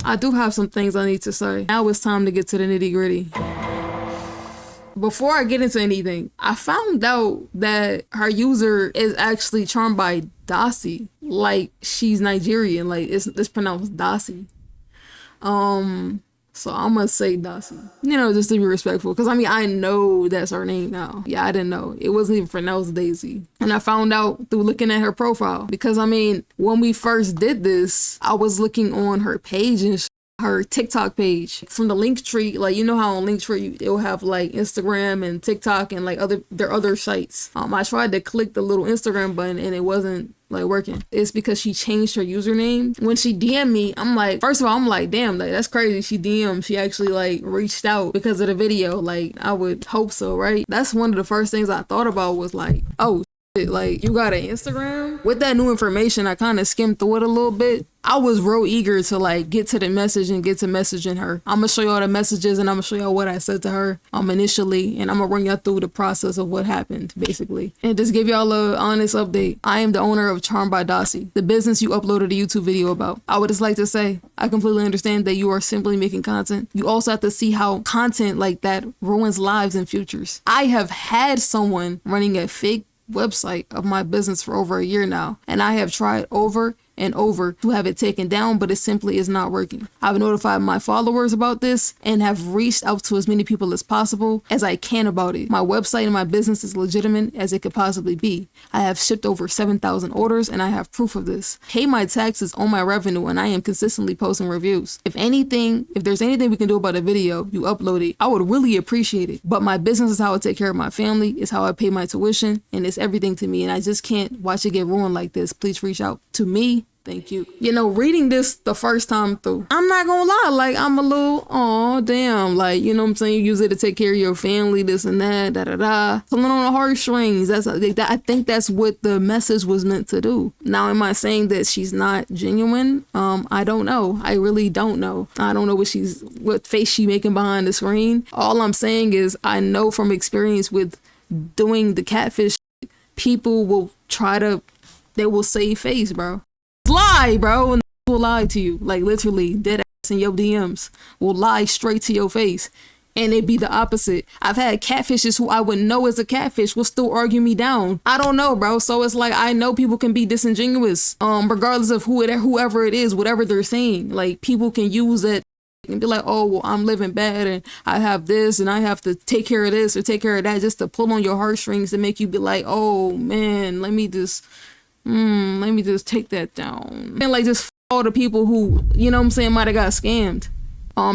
I do have some things I need to say. Now it's time to get to the nitty gritty. Before I get into anything, I found out that her user is actually charmed by Dasi. Like, she's Nigerian. Like, it's pronounced Dasi. So I'm gonna say Dasi. You know, just to be respectful. Because, I mean, I know that's her name now. Yeah, I didn't know. It wasn't even pronounced Daisy. And I found out through looking at her profile. Because, I mean, when we first did this, I was looking on her page and her TikTok page from the link tree. Like, you know how on Linktree it'll have like Instagram and TikTok and like their other sites. I tried to click the little Instagram button and it wasn't like working. It's because she changed her username. When she DM'd me, I'm like, first of all, I'm like, damn, like that's crazy. She actually like reached out because of the video. Like, I would hope so, right? That's one of the first things I thought about was like, oh, like, you got an Instagram? With that new information, I kind of skimmed through it a little bit. I was real eager to like get to the message and get to messaging her. I'm gonna show y'all the messages and I'm gonna show y'all what I said to her initially, and I'm gonna run y'all through the process of what happened basically, and just give y'all a honest update. I am the owner of Charmed by Dasi, the business you uploaded a YouTube video about. I would just like to say I completely understand that you are simply making content. You also have to see how content like that ruins lives and futures. I have had someone running a fake website of my business for over a year now, and I have tried over and over to have it taken down, but it simply is not working. I've notified my followers about this and have reached out to as many people as possible as I can about it. My website and my business is legitimate as it could possibly be. I have shipped over 7,000 orders and I have proof of this. Pay my taxes on my revenue and I am consistently posting reviews. If there's anything we can do about a video you upload it, I would really appreciate it. But my business is how I take care of my family, it's how I pay my tuition, and it's everything to me, and I just can't watch it get ruined like this. Please reach out to me. Thank you. You know, reading this the first time through, I'm not gonna lie, like, I'm a little, oh damn, like, you know what I'm saying? You use it to take care of your family, this and that, da-da-da. Pulling on the heartstrings. I think that's what the message was meant to do. Now, am I saying that she's not genuine? I don't know. I really don't know. I don't know what face she making behind the screen. All I'm saying is I know from experience with doing the catfish, people will they will save face, bro. Lie, bro, and they will lie to you, like literally dead ass in your DMs will lie straight to your face, and it be the opposite. I've had catfishes who I would know as a catfish will still argue me down. I don't know, bro. So it's like, I know people can be disingenuous, regardless of whoever it is, whatever they're saying. Like, people can use it and be like, oh, well, I'm living bad and I have this and I have to take care of this or take care of that, just to pull on your heartstrings to make you be like, oh man, let me just take that down. And like, just all the people who, you know what I'm saying, might have got scammed.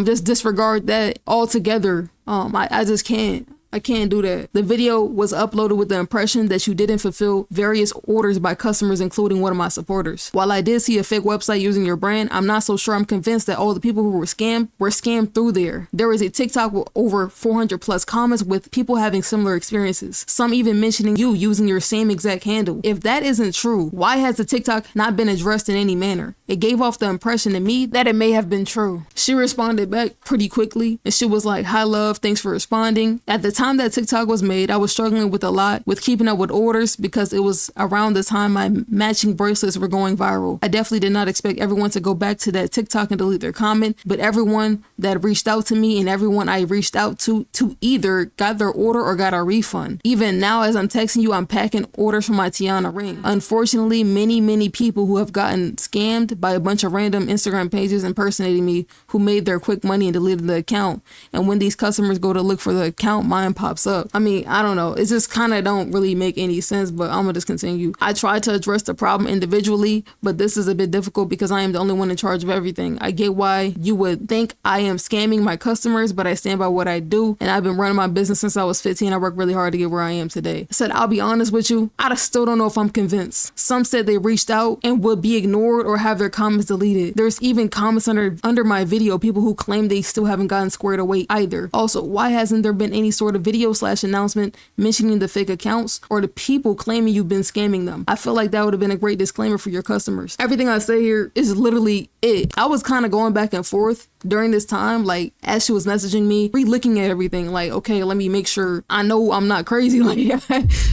Just disregard that altogether. I just can't. I can't do that. The video was uploaded with the impression that you didn't fulfill various orders by customers, including one of my supporters. While I did see a fake website using your brand, I'm not so sure I'm convinced that all the people who were scammed through there. There is a TikTok with over 400 plus comments with people having similar experiences. Some even mentioning you using your same exact handle. If that isn't true, why has the TikTok not been addressed in any manner? It gave off the impression to me that it may have been true. She responded back pretty quickly and she was like, hi love, thanks for responding. At the time that TikTok was made, I was struggling with a lot with keeping up with orders because it was around the time my matching bracelets were going viral. I definitely did not expect everyone to go back to that TikTok and delete their comment, but everyone that reached out to me and everyone I reached out to either got their order or got a refund. Even now as I'm texting you, I'm packing orders for my Tiana ring. Unfortunately, many people who have gotten scammed by a bunch of random Instagram pages impersonating me who made their quick money and deleted the account. And when these customers go to look for the account, mine pops up. I mean, I don't know. It just kind of don't really make any sense, but I'm gonna just continue. I tried to address the problem individually, but this is a bit difficult because I am the only one in charge of everything. I get why you would think I am scamming my customers, but I stand by what I do, and I've been running my business since I was 15. I worked really hard to get where I am today. I said, I'll be honest with you, I still don't know if I'm convinced. Some said they reached out and would be ignored or have their comments deleted. There's even comments under my video, people who claim they still haven't gotten squared away either. Also, why hasn't there been any sort of video/announcement mentioning the fake accounts or the people claiming you've been scamming them? I feel like that would have been a great disclaimer for your customers. Everything I say here is literally it. I was kind of going back and forth during this time, like as she was messaging me, re-looking at everything, like, okay, let me make sure I know I'm not crazy. Like,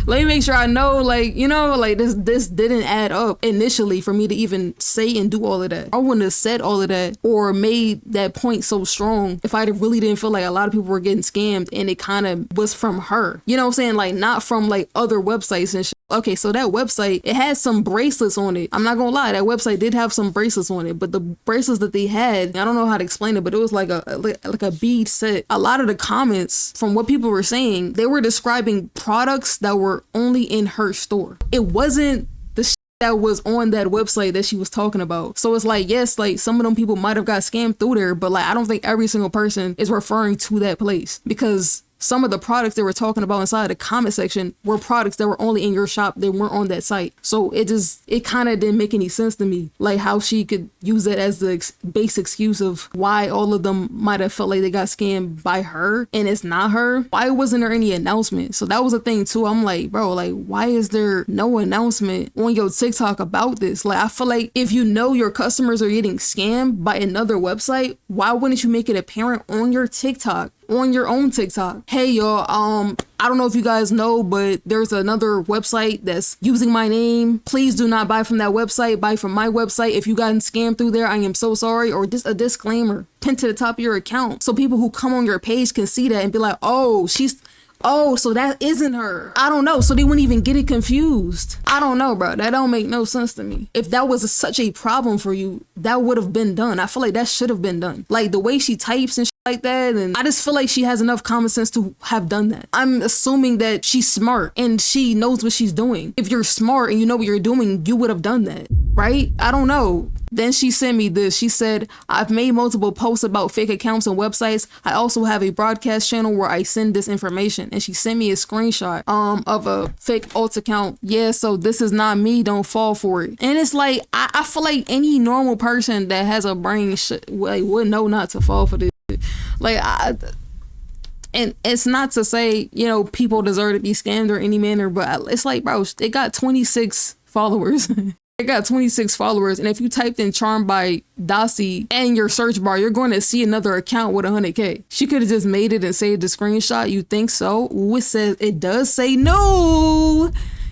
let me make sure I know, like, you know, like this didn't add up initially for me to even say and do all of that. I wouldn't have said all of that or made that point so strong if I really didn't feel like a lot of people were getting scammed and it kind of was from her. You know what I'm saying? Like, not from like other websites and shit. Okay, so that website, it had some bracelets on it. I'm not gonna lie, that website did have some bracelets on it, but the bracelets that they had, I don't know how to explain it, but it was like a bead set. A lot of the comments from what people were saying, they were describing products that were only in her store. It wasn't the shit that was on that website that she was talking about. So it's like, yes, like some of them people might have got scammed through there, but like I don't think every single person is referring to that place, because some of the products they were talking about inside the comment section were products that were only in your shop. They weren't on that site. So it kind of didn't make any sense to me, like how she could use it as the base excuse of why all of them might have felt like they got scammed by her and it's not her. Why wasn't there any announcement? So that was a thing too. I'm like, bro, like why is there no announcement on your TikTok about this? Like I feel like if you know your customers are getting scammed by another website, why wouldn't you make it apparent on your TikTok? On your own TikTok. Hey y'all, I don't know if you guys know, but there's another website that's using my name. Please do not buy from that website. Buy from my website. If you gotten scammed through there, I am so sorry. Or just a disclaimer pinned to the top of your account, so people who come on your page can see that and be like, oh, so that isn't her. I don't know. So they wouldn't even get it confused. I don't know, bro. That don't make no sense to me. If that was such a problem for you, that would have been done. I feel like that should have been done. Like the way she types and shit like that, and I just feel like she has enough common sense to have done that. I'm assuming that she's smart and she knows what she's doing. If you're smart and you know what you're doing, you would have done that, right? I don't know. Then she sent me this. She said, I've made multiple posts about fake accounts and websites. I also have a broadcast channel where I send this information. And she sent me a screenshot of a fake alt account. Yeah, so this is not me. Don't fall for it. And it's like, I feel like any normal person that has a brain would know not to fall for this. Like, and it's not to say, you know, people deserve to be scammed or any manner, but it's like, bro, it got 26 followers. It got 26 followers, and if you typed in Charmed by Dossie in your search bar, you're going to see another account with 100K. She could have just made it and saved the screenshot. You think so? Ooh, it does say no.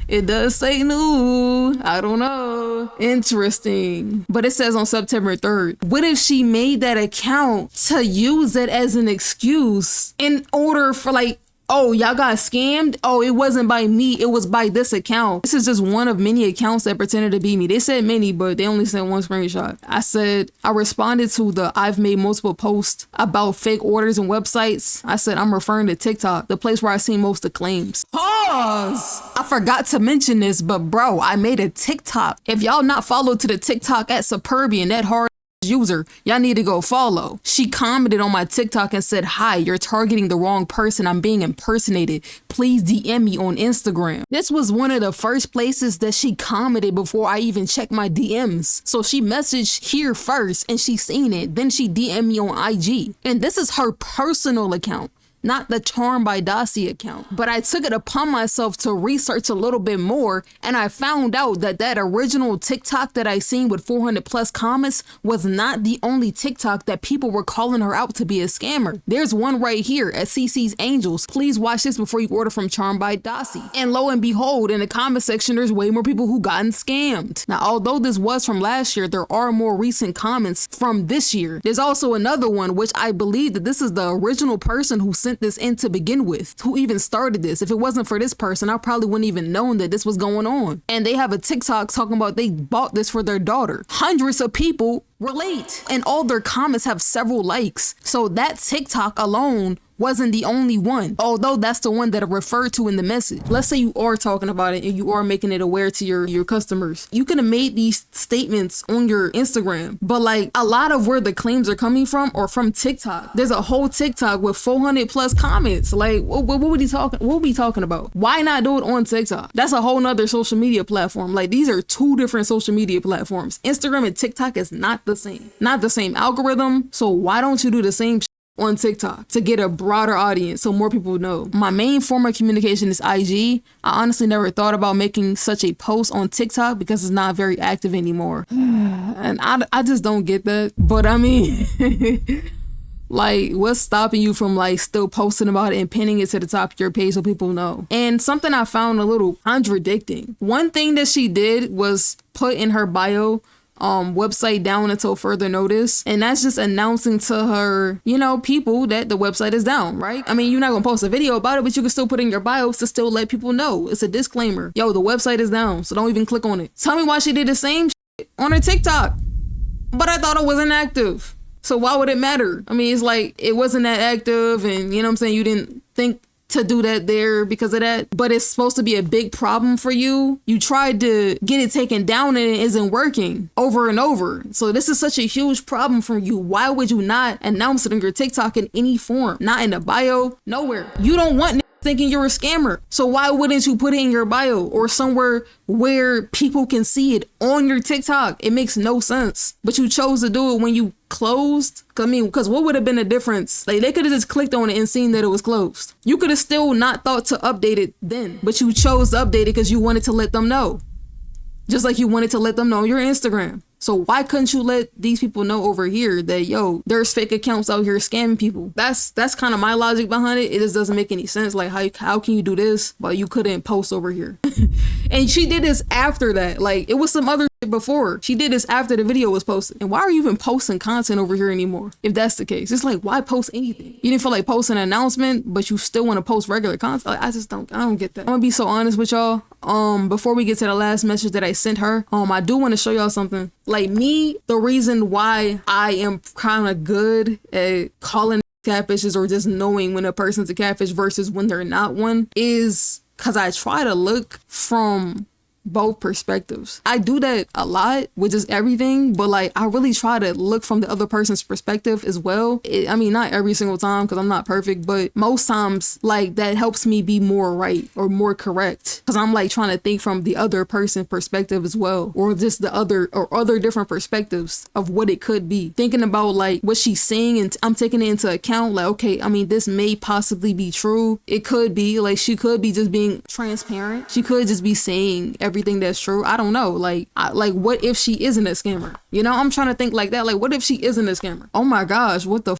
It does say no. I don't know. Interesting. But it says on September 3rd. What if she made that account to use it as an excuse in order for like, oh, y'all got scammed? Oh, it wasn't by me. It was by this account. This is just one of many accounts that pretended to be me. They said many, but they only sent one screenshot. I responded to the I've made multiple posts about fake orders and websites. I said, I'm referring to TikTok, the place where I see most of the claims. Pause. I forgot to mention this, but bro, I made a TikTok. If y'all not followed to the TikTok at Superbian, that hard user, y'all need to go follow. She commented on my TikTok and said, hi, you're targeting the wrong person. I'm being impersonated. Please DM me on Instagram. This was one of the first places that she commented before I even checked my DMs. So she messaged here first and she seen it. Then she DM'd me on IG. And this is her personal account, not the Charmed by Dossie account. But I took it upon myself to research a little bit more, and I found out that original TikTok that I seen with 400 plus comments was not the only TikTok that people were calling her out to be a scammer. There's one right here at CC's Angels. Please watch this before you order from Charmed by Dossie. And lo and behold, in the comment section, there's way more people who gotten scammed. Now, although this was from last year, there are more recent comments from this year. There's also another one, which I believe that this is the original person who sent this in to begin with, who even started this. If it wasn't for this person, I probably wouldn't even known that this was going on. And they have a TikTok talking about they bought this for their daughter. Hundreds of people relate, and all their comments have several likes. So that TikTok alone wasn't the only one, although that's the one that I referred to in the message. Let's say you are talking about it and you are making it aware to your customers. You could have made these statements on your Instagram, but like a lot of where the claims are coming from or from TikTok. There's a whole TikTok with 400 plus comments. Like what we talking about? Why not do it on TikTok? That's a whole nother social media platform. Like these are two different social media platforms. Instagram and TikTok is not the same algorithm. So why don't you do the same on TikTok to get a broader audience so more people know. My main form of communication is IG. I honestly never thought about making such a post on TikTok because it's not very active anymore. And I just don't get that. But I mean, like, what's stopping you from like still posting about it and pinning it to the top of your page so people know? And something I found a little contradicting. One thing that she did was put in her bio website down until further notice, and that's just announcing to her, you know, people that the website is down, right? I mean, you're not gonna post a video about it, but you can still put in your bios to still let people know. It's a disclaimer. Yo, the website is down, so don't even click on it. Tell me why she did the same shit on her TikTok, but I thought it was inactive. So why would it matter? I mean, it's like it wasn't that active, and you know what I'm saying, you didn't think to do that there because of that, but it's supposed to be a big problem for you. You tried to get it taken down and it isn't working over and over. So this is such a huge problem for you. Why would you not announce it on your TikTok in any form? Not in the bio, nowhere. You don't want thinking you're a scammer. So why wouldn't you put it in your bio or somewhere where people can see it on your TikTok? It makes no sense. But you chose to do it when you closed. I mean, because what would have been the difference? Like, they could have just clicked on it and seen that it was closed. You could have still not thought to update it then, but you chose to update it because you wanted to let them know. Just like you wanted to let them know on your Instagram. So why couldn't you let these people know over here that, yo, there's fake accounts out here scamming people? That's kind of my logic behind it. It just doesn't make any sense. Like, how can you do this, but you couldn't post over here? And she did this after that. Like, it was some other shit before. She did this after the video was posted. And why are you even posting content over here anymore? If that's the case, it's like, why post anything? You didn't feel like posting an announcement, but you still want to post regular content. Like, I don't get that. I'm gonna be so honest with y'all. Before we get to the last message that I sent her, I do want to show y'all something. Like me, the reason why I am kind of good at calling catfishes or just knowing when a person's a catfish versus when they're not one is because I try to look from both perspectives. I do that a lot with just everything, but like I really try to look from the other person's perspective as well. I mean, not every single time because I'm not perfect, but most times like that helps me be more right or more correct because I'm like trying to think from the other person's perspective as well, or just the other different perspectives of what it could be. Thinking about like what she's saying, and I'm taking it into account. Like, okay, I mean, this may possibly be true. It could be like she could be just being transparent. She could just be saying everything that's true. I don't know. Like what if she isn't a scammer? You know, I'm trying to think like that. Like, what if she isn't a scammer? Oh my gosh, what the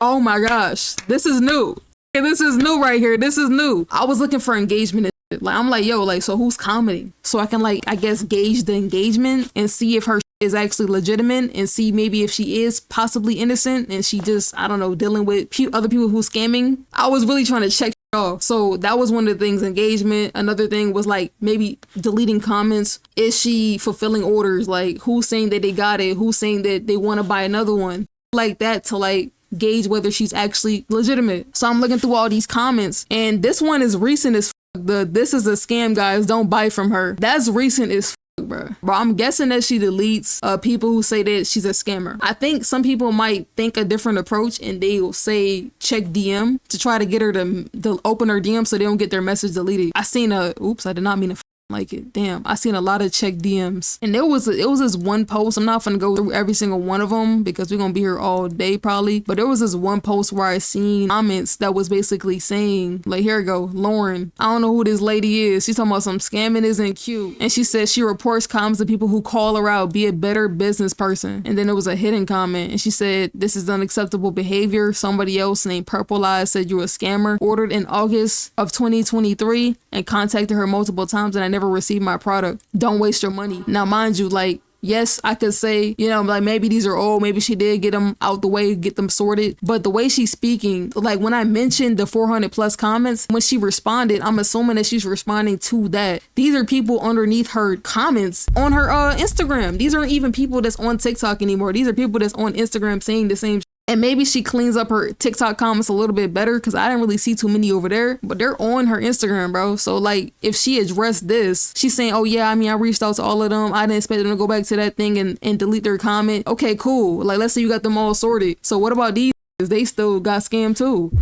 oh my gosh, this is new. This is new right here. This is new. I was looking for engagement and shit. Like, I'm like, yo, like, so who's commenting? So I can like, I guess, gauge the engagement and see if her is actually legitimate and see maybe if she is possibly innocent and she just, I don't know, dealing with other people who's scamming. I was really trying to check off. So that was one of the things, engagement. Another thing was like maybe deleting comments. Is she fulfilling orders? Like, who's saying that they got it? Who's saying that they want to buy another one? Like that, to like gauge whether she's actually legitimate. So I'm looking through all these comments, and this one is recent as this is a scam, guys, don't buy from her. That's recent as bro. I'm guessing that she deletes people who say that she's a scammer. I think some people might think a different approach and they will say check DM to try to get her to open her DM so they don't get their message deleted. I seen oops, I did not mean to like it. Damn, I seen a lot of check DMs, and it was this one post. I'm not gonna go through every single one of them because we're gonna be here all day probably, but there was this one post where I seen comments that was basically saying, like, here we go, Lauren, I don't know who this lady is, she's talking about some scamming isn't cute, and she says she reports comments to people who call her out, be a better business person. And then there was a hidden comment, and she said, this is unacceptable behavior. Somebody else named Purple Eyes said you're a scammer, ordered in August of 2023 and contacted her multiple times, and I never received my product. Don't waste your money. Now, mind you, like, yes, I could say, you know, like maybe these are old, maybe she did get them out the way, get them sorted. But the way she's speaking, like when I mentioned the 400 plus comments, when she responded, I'm assuming that she's responding to that. These are people underneath her comments on her Instagram. These aren't even people that's on TikTok anymore. These are people that's on Instagram saying the same. And maybe she cleans up her TikTok comments a little bit better because I didn't really see too many over there, but they're on her Instagram, bro. So like if she addressed this, she's saying, oh yeah, I mean, I reached out to all of them. I didn't expect them to go back to that thing and delete their comment. Okay, cool. Like, let's say you got them all sorted. So what about these? They still got scammed too.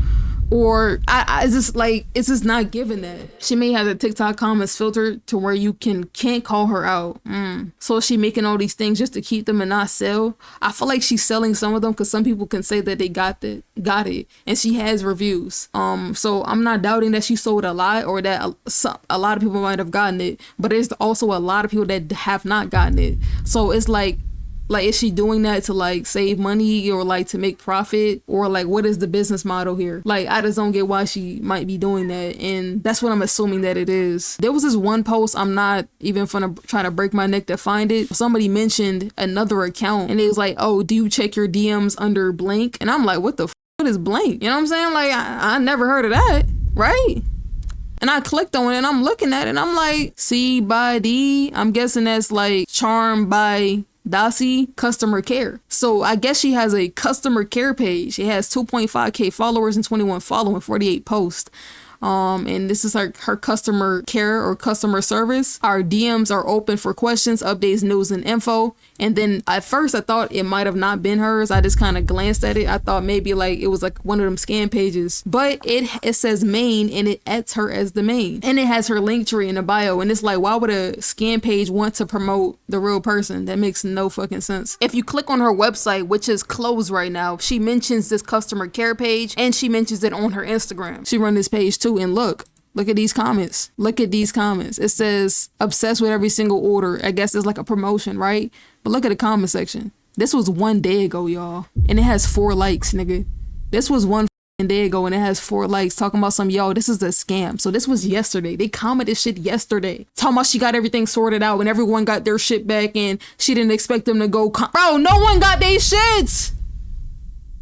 Or it's just not giving that. She may have the TikTok comments filtered to where you can't call her out. So is she making all these things just to keep them and not sell? I feel like she's selling some of them because some people can say that they got it, and she has reviews. So I'm not doubting that she sold a lot or that a lot of people might have gotten it, but there's also a lot of people that have not gotten it. So it's like, is she doing that to like save money or like to make profit, or like what is the business model here? Like, I just don't get why she might be doing that, and that's what I'm assuming that it is. There was this one post, I'm not even gonna try to break my neck to find it. Somebody mentioned another account and it was like, oh, do you check your DMs under blank? And I'm like, what the what is blank? You know what I'm saying? Like, I never heard of that, right? And I clicked on it and I'm looking at it and I'm like, C by D, I'm guessing that's like Charm by Dasi customer care. So I guess she has a customer care page. She has 2.5k followers and 21 following, 48 posts. And this is her customer care or customer service. Our DMs are open for questions, updates, news, and info. And then at first I thought it might have not been hers. I just kind of glanced at it. I thought maybe like it was like one of them scam pages, but it says main and it adds her as the main, and it has her link tree in the bio. And it's like, why would a scam page want to promote the real person? That makes no fucking sense. If you click on her website, which is closed right now, she mentions this customer care page and she mentions it on her Instagram. She run this page too. And look at these comments. Look at these comments. It says obsessed with every single order. I guess it's like a promotion, right? But look at the comment section. This was 1 day ago, y'all. And it has 4 likes, nigga. This was 1 day ago and it has 4 likes talking about some, yo, this is a scam. So this was yesterday. They commented shit yesterday. Talking about she got everything sorted out and everyone got their shit back and she didn't expect them to go. Bro, no one got their shit.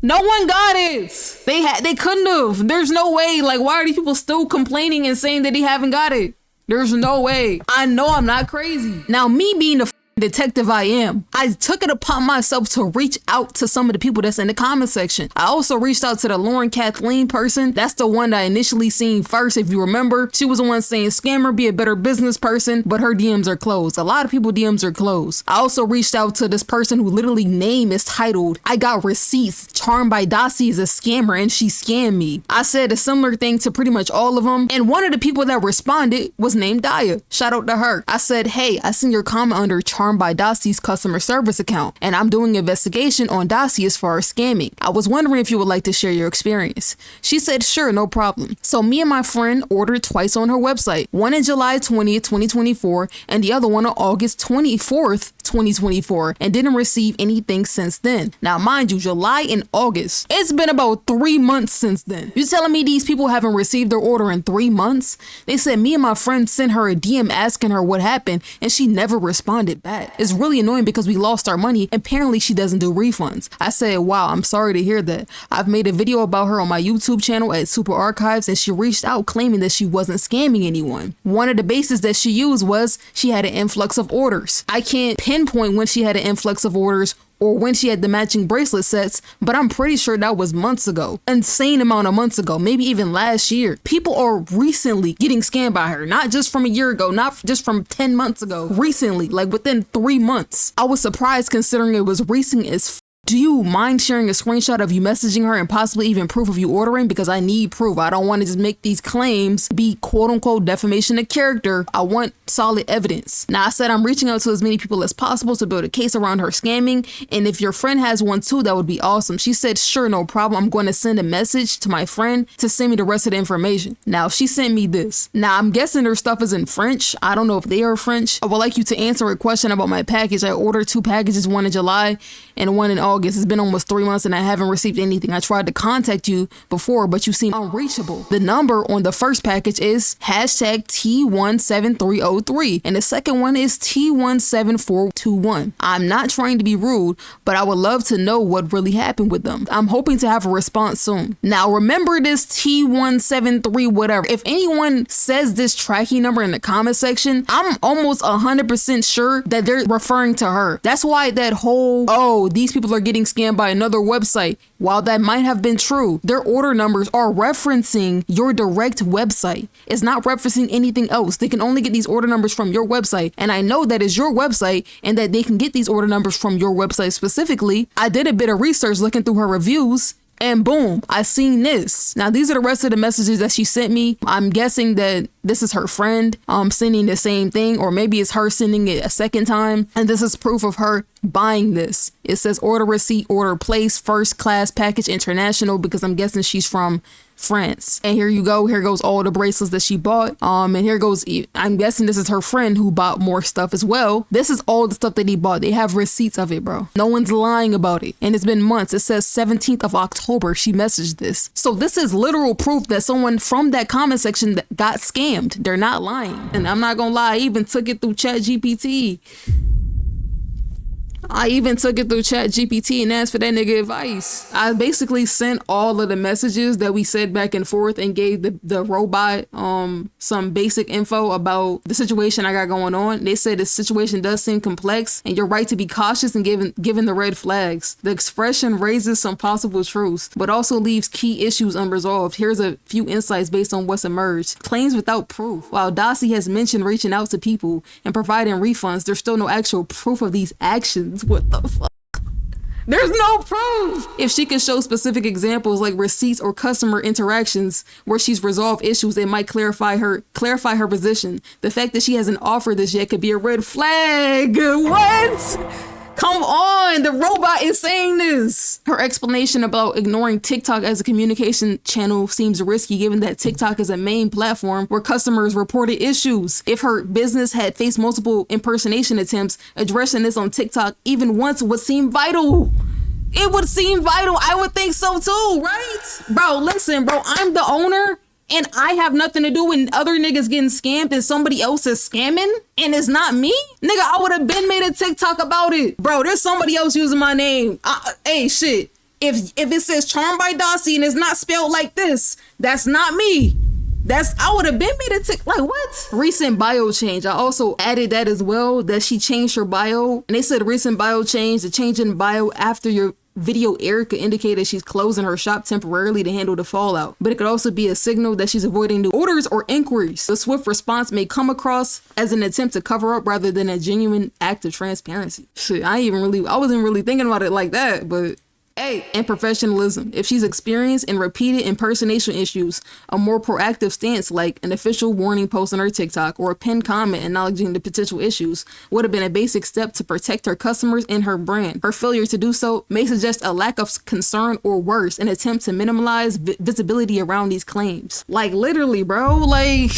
No one got it. They couldn't have. There's no way. Like, why are these people still complaining and saying that they haven't got it? There's no way. I know I'm not crazy. Now, me being the detective I am, I took it upon myself to reach out to some of the people that's in the comment section. I also reached out to the Lauren Kathleen person. That's the one that I initially seen first. If you remember, she was the one saying scammer, be a better business person, but her DMs are closed. A lot of people DMs are closed. I also reached out to this person who literally name is titled, I got receipts, Charmed by Dasi is a scammer and she scammed me. I said a similar thing to pretty much all of them, and one of the people that responded was named Daya. Shout out to her. I said, hey, I seen your comment under Charmed by Dasi's customer service account, and I'm doing an investigation on Dasi as far as scamming. I was wondering if you would like to share your experience. She said, sure, no problem. So me and my friend ordered twice on her website, one in July 20th, 2024, and the other one on August 24th, 2024, and didn't receive anything since then. Now, mind you, July and August, it's been about 3 months since then. You telling me these people haven't received their order in 3 months? They said me and my friend sent her a DM asking her what happened, and she never responded back. It's really annoying because we lost our money. Apparently she doesn't do refunds. I said, wow, I'm sorry to hear that. I've made a video about her on my YouTube channel at Supah Archives, and she reached out claiming that she wasn't scamming anyone. One of the bases that she used was she had an influx of orders. I can't pinpoint when she had an influx of orders or when she had the matching bracelet sets, but I'm pretty sure that was months ago. Insane amount of months ago, maybe even last year. People are recently getting scammed by her, not just from a year ago, not just from 10 months ago, recently, like within 3 months. I was surprised considering it was recent as Do you mind sharing a screenshot of you messaging her and possibly even proof of you ordering? Because I need proof. I don't want to just make these claims be quote unquote defamation of character. I want solid evidence. Now, I said I'm reaching out to as many people as possible to build a case around her scamming. And if your friend has one too, that would be awesome. She said, sure, no problem. I'm going to send a message to my friend to send me the rest of the information. Now, she sent me this. Now, I'm guessing her stuff is in French. I don't know if they are French. I would like you to answer a question about my package. I ordered 2 packages, one in July and one in August. It's been almost 3 months and I haven't received anything. I tried to contact you before, but you seem unreachable. The number on the first package is hashtag T17303 and the second one is T17421. I'm not trying to be rude, but I would love to know what really happened with them. I'm hoping to have a response soon. Now remember this T173 whatever. If anyone says this tracking number in the comment section, I'm almost 100% sure that they're referring to her. That's why that whole, oh, these people are getting scammed by another website. While that might have been true, their order numbers are referencing your direct website. It's not referencing anything else. They can only get these order numbers from your website. And I know that is your website and that they can get these order numbers from your website specifically. I did a bit of research looking through her reviews. And boom, I seen this. Now, these are the rest of the messages that she sent me. I'm guessing that this is her friend sending the same thing, or maybe it's her sending it a second time. And this is proof of her buying this. It says order receipt, order place, first class package international, because I'm guessing she's from France. And here you go. Here goes all the bracelets that she bought. And here goes, I'm guessing this is her friend who bought more stuff as well. This is all the stuff that he bought. They have receipts of it, bro. No one's lying about it. And it's been months. It says 17th of October she messaged this. So this is literal proof that someone from that comment section that got scammed. They're not lying. And I'm not gonna lie, I even took it through ChatGPT. And asked for that nigga advice. I basically sent all of the messages that we said back and forth and gave the robot some basic info about the situation I got going on. They said the situation does seem complex and you're right to be cautious and given the red flags. The expression raises some possible truths, but also leaves key issues unresolved. Here's a few insights based on what's emerged. Claims without proof. While Dossie has mentioned reaching out to people and providing refunds, there's still no actual proof of these actions. What the fuck? There's no proof. If she can show specific examples like receipts or customer interactions where she's resolved issues, it might clarify her position. The fact that she hasn't offered this yet could be a red flag. What? Come on, the robot is saying this. Her explanation about ignoring TikTok as a communication channel seems risky given that TikTok is a main platform where customers reported issues. If her business had faced multiple impersonation attempts, addressing this on TikTok even once would seem vital. It would seem vital. I would think so too, right? Bro, listen, bro, I'm the owner. And I have nothing to do with other niggas getting scammed and somebody else is scamming and it's not me? Nigga, I would have been made a TikTok about it. Bro, there's somebody else using my name. Hey, shit. If it says Charmed by Dossie and it's not spelled like this, that's not me. I would have been made a TikTok. Like, what? Recent bio change. I also added that as well, that she changed her bio. And they said recent bio change, the change in bio after your video aired could indicate that she's closing her shop temporarily to handle the fallout, but it could also be a signal that she's avoiding new orders or inquiries. The swift response may come across as an attempt to cover up rather than a genuine act of transparency. Shit, I wasn't really thinking about it like that, but hey, and professionalism. If she's experienced in repeated impersonation issues, a more proactive stance like an official warning post on her TikTok or a pinned comment acknowledging the potential issues would have been a basic step to protect her customers and her brand. Her failure to do so may suggest a lack of concern or worse, an attempt to minimize visibility around these claims. Like literally, bro, like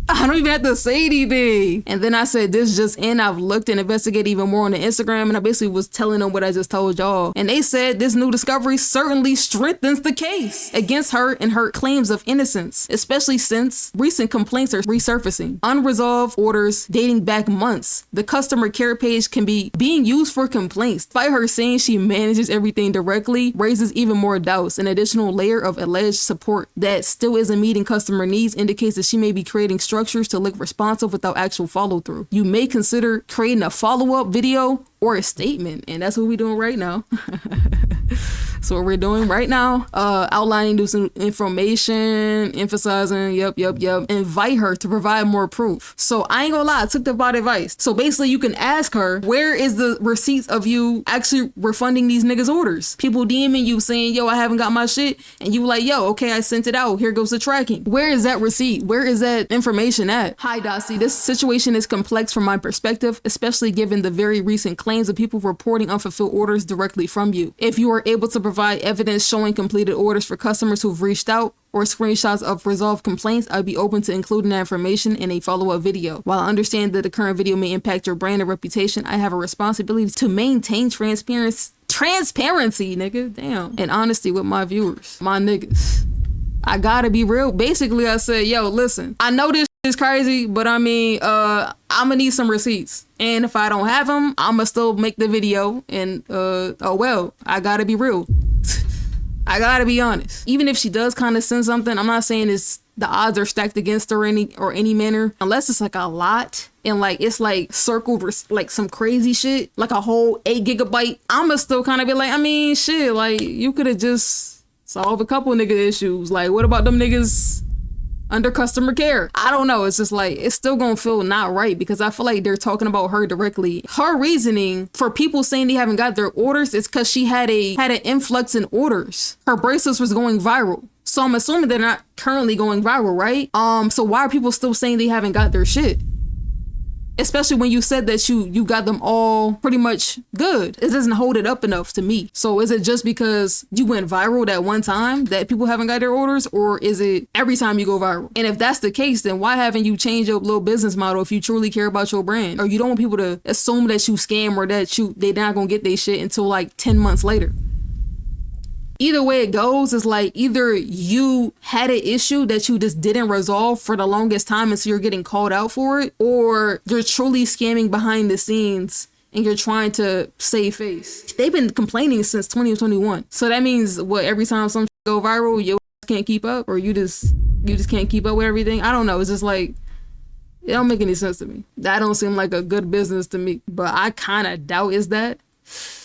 I don't even have to say anything. And then I said, this just in. I've looked and investigated even more on the Instagram, and I basically was telling them what I just told y'all. And they said this new discovery certainly strengthens the case against her and her claims of innocence, especially since recent complaints are resurfacing. Unresolved orders dating back months. The customer care page can be being used for complaints. Despite her saying she manages everything directly, raises even more doubts. An additional layer of alleged support that still isn't meeting customer needs indicates that she may be creating structures to look responsive without actual follow-through. You may consider creating a follow-up video or a statement, and that's what we're doing right now. So what we're doing right now, outlining new information, emphasizing, yep. Invite her to provide more proof. So I ain't gonna lie, I took the bot advice. So basically you can ask her, where is the receipts of you actually refunding these niggas' orders? People DMing you saying, yo, I haven't got my shit. And you like, yo, okay, I sent it out. Here goes the tracking. Where is that receipt? Where is that information at? Hi, Dossie. This situation is complex from my perspective, especially given the very recent claims of people reporting unfulfilled orders directly from you. If you are able to provide evidence showing completed orders for customers who've reached out or screenshots of resolved complaints, I'd be open to including that information in a follow-up video. While I understand that the current video may impact your brand and reputation, I have a responsibility to maintain transparency, nigga, damn, and honesty with my viewers, my niggas. I gotta be real. Basically, I said, yo, listen, I know this is crazy, but I mean, I'ma need some receipts. And if I don't have them, I'ma still make the video. And, oh well, I gotta be real. I gotta be honest. Even if she does kind of send something, I'm not saying the odds are stacked against her any manner, unless it's like a lot and like it's like circled like some crazy shit, like a whole 8 gigabyte. I'ma still kind of be like, I mean, shit, like you could have just solved a couple nigga issues. Like, what about them niggas under customer care. I don't know. It's just like, it's still gonna feel not right because I feel like they're talking about her directly. Her reasoning for people saying they haven't got their orders is because she had an influx in orders. Her bracelets was going viral. So I'm assuming they're not currently going viral, right? So why are people still saying they haven't got their shit? Especially when you said that you got them all pretty much good. It doesn't hold it up enough to me. So is it just because you went viral that one time that people haven't got their orders, or is it every time you go viral? And if that's the case, then why haven't you changed your little business model if you truly care about your brand? Or you don't want people to assume that you scam or that they're not gonna get their shit until like 10 months later. Either way it goes, it's like either you had an issue that you just didn't resolve for the longest time and so you're getting called out for it, or you're truly scamming behind the scenes and you're trying to save face. They've been complaining since 2021. So that means what, every time some go viral, you can't keep up, or you just can't keep up with everything? I don't know. It's just like, it don't make any sense to me. That don't seem like a good business to me. But I kind of doubt is that.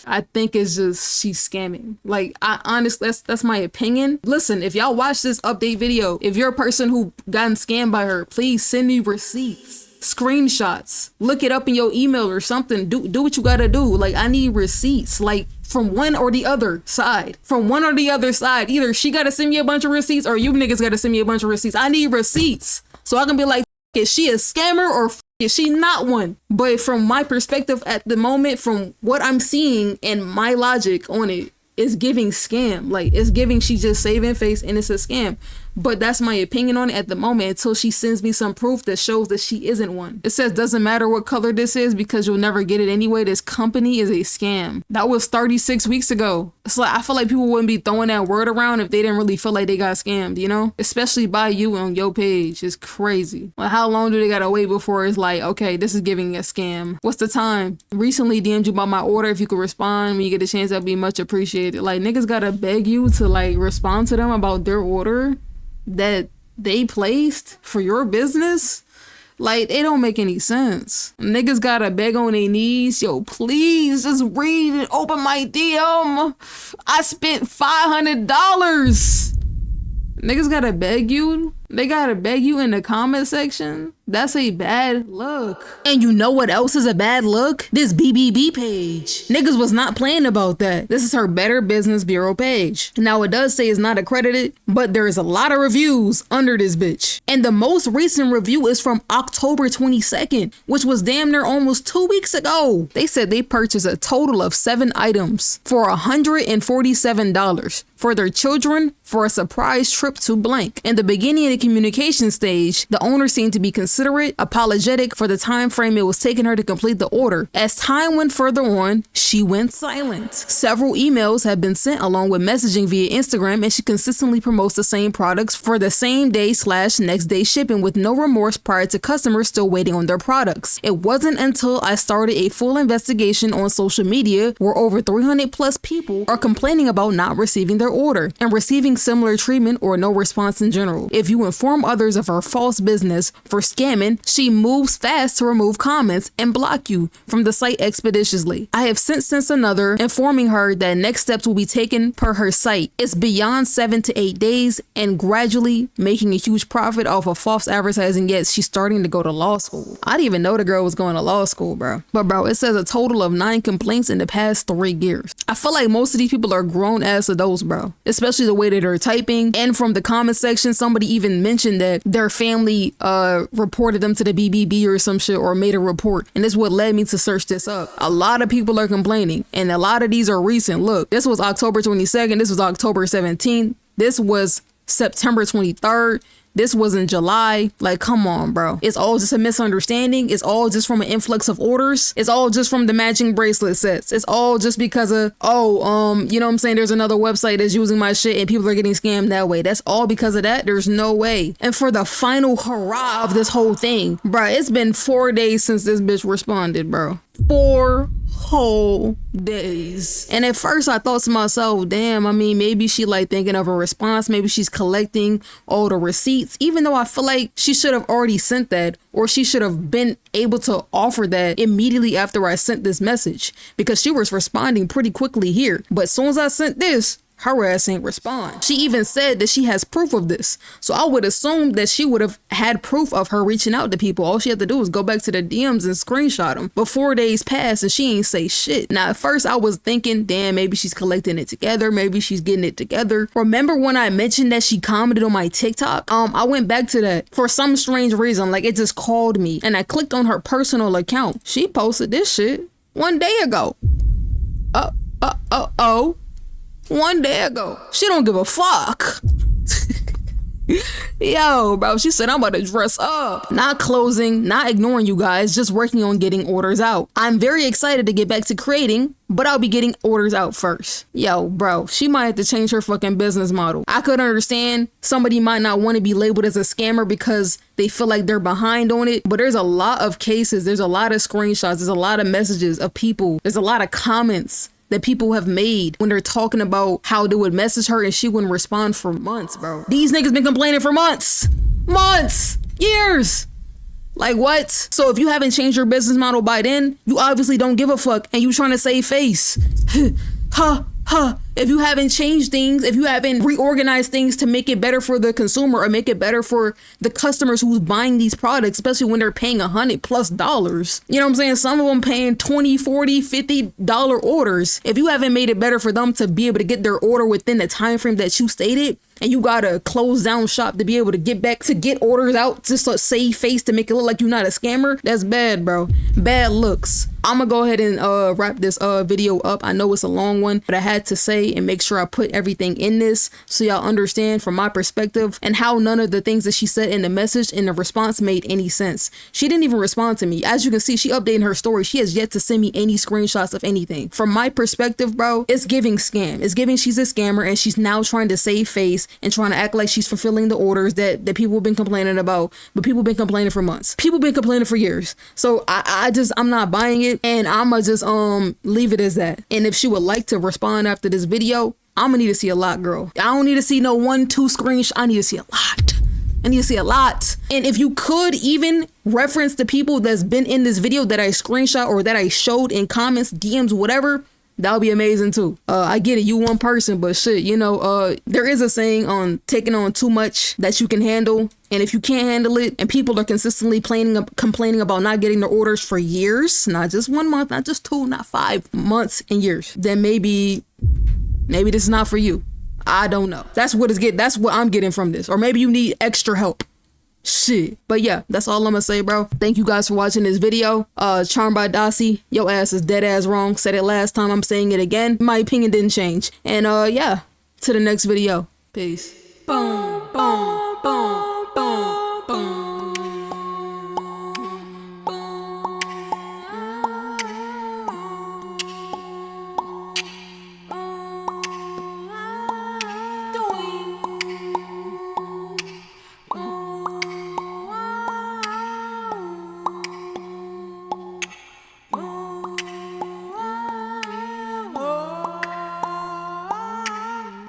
I think it's just she's scamming. Like, I honestly, that's my opinion. Listen, if y'all watch this update video, if you're a person who gotten scammed by her, please send me receipts, screenshots, look it up in your email or something. Do what you gotta do. Like, I need receipts, like from one or the other side. From one or the other side. Either she gotta send me a bunch of receipts or you niggas gotta send me a bunch of receipts. I need receipts so I can be like, is she a scammer or is she not one? But from my perspective at the moment, from what I'm seeing and my logic on it, it's giving scam. Like, it's giving she's just saving face and it's a scam. But that's my opinion on it at the moment until she sends me some proof that shows that she isn't one. It says, doesn't matter what color this is because you'll never get it anyway. This company is a scam. That was 36 weeks ago. It's like, I feel like people wouldn't be throwing that word around if they didn't really feel like they got scammed, you know? Especially by you on your page. It's crazy. Like, how long do they gotta wait before it's like, okay, this is giving a scam? What's the time? Recently DM'd you about my order. If you could respond when you get a chance, that'd be much appreciated. Like, niggas gotta beg you to like respond to them about their order that they placed for your business. Like, it don't make any sense. Niggas gotta beg on their knees, yo, please just read and open my DM. I spent $500. Niggas gotta beg you. They gotta beg you in the comment section. That's a bad look. And you know what else is a bad look? This BBB page. Niggas was not playing about that. This is her Better Business Bureau page. Now it does say it's not accredited, but there's a lot of reviews under this bitch. And the most recent review is from October 22nd, which was damn near almost 2 weeks ago. They said they purchased a total of 7 items for $147 for their children for a surprise trip to blank. In the beginning of the communication stage, the owner seemed to be considerate, apologetic for the time frame it was taking her to complete the order. As time went further on, she went silent. Several emails have been sent along with messaging via Instagram, and she consistently promotes the same products for the same day/next day shipping with no remorse prior to customers still waiting on their products. It wasn't until I started a full investigation on social media where over 300 plus people are complaining about not receiving their order and receiving similar treatment or no response in general. If you inform others of her false business for scamming, she moves fast to remove comments and block you from the site expeditiously. I have since another informing her that next steps will be taken per her site. It's beyond 7 to 8 days and gradually making a huge profit off of false advertising, yet she's starting to go to law school. I didn't even know the girl was going to law school, bro. But bro, it says a total of 9 complaints in the past 3 years. I feel like most of these people are grown ass adults, bro. Especially the way that they're typing. And from the comment section, somebody even mentioned that their family reported them to the BBB or some shit, or made a report. And this is what led me to search this up. A lot of people are complaining, and a lot of these are recent. Look, this was October 22nd. This was October 17th. This was September 23rd. This was in July. Like, come on, bro. It's all just a misunderstanding. It's all just from an influx of orders. It's all just from the matching bracelet sets. It's all just because of, you know what I'm saying? There's another website that's using my shit and people are getting scammed that way. That's all because of that? There's no way. And for the final hurrah of this whole thing, bro, it's been 4 days since this bitch responded, bro. 4 whole days. And at first I thought to myself, damn, I mean, maybe she like thinking of a response. Maybe she's collecting all the receipts, even though I feel like she should have already sent that, or she should have been able to offer that immediately after I sent this message, because she was responding pretty quickly here. But as soon as I sent this, her ass ain't respond. She even said that she has proof of this. So I would assume that she would have had proof of her reaching out to people. All she had to do was go back to the DMs and screenshot them. But 4 days passed and she ain't say shit. Now, at first I was thinking, damn, maybe she's collecting it together. Maybe she's getting it together. Remember when I mentioned that she commented on my TikTok? I went back to that for some strange reason. Like, it just called me and I clicked on her personal account. She posted this shit 1 day ago. 1 day ago. She don't give a fuck. Yo, bro, she said, I'm about to dress up. Not closing, not ignoring you guys, just working on getting orders out. I'm very excited to get back to creating, but I'll be getting orders out first. Yo, bro, she might have to change her fucking business model. I could understand somebody might not want to be labeled as a scammer because they feel like they're behind on it, but there's a lot of cases, there's a lot of screenshots, there's a lot of messages of people, there's a lot of comments that people have made when they're talking about how they would message her and she wouldn't respond for months, bro. These niggas been complaining for months, years. Like, what? So if you haven't changed your business model by then, you obviously don't give a fuck and you trying to save face. If you haven't changed things, if you haven't reorganized things to make it better for the consumer or make it better for the customers who's buying these products, especially when they're paying $100+. You know what I'm saying? Some of them paying $20, $40, $50 orders. If you haven't made it better for them to be able to get their order within the time frame that you stated, and you gotta close down shop to be able to get orders out just to save face to make it look like you're not a scammer, that's bad, bro. Bad looks. I'm gonna go ahead and wrap this video up. I know it's a long one, but I had to say and make sure I put everything in this so y'all understand from my perspective and how none of the things that she said in the message in the response made any sense. She didn't even respond to me. As you can see, she updated her story. She has yet to send me any screenshots of anything. From my perspective, bro, it's giving scam. It's giving she's a scammer and she's now trying to save face and trying to act like she's fulfilling the orders that people have been complaining about, but people have been complaining for months. People have been complaining for years. So I'm not buying it, and I'ma just leave it as that. And if she would like to respond after this video, I'ma need to see a lot, girl. I don't need to see no 1-2 screenshot. I need to see a lot. I need to see a lot. And if you could even reference the people that's been in this video that I screenshot or that I showed in comments, DMs, whatever, that would be amazing too. I get it, you one person, but shit, you know, there is a saying on taking on too much that you can handle. And if you can't handle it and people are consistently complaining about not getting their orders for years, not just 1 month, not just 2, not 5 months and years, then maybe this is not for you. I don't know. That's what I'm getting from this. Or maybe you need extra help. Shit. But yeah, that's all I'm gonna say, bro. Thank you guys for watching this video. Charmed by Dossie, your ass is dead ass wrong. Said it last time, I'm saying it again. My opinion didn't change. And yeah, to the next video. Peace. Boom.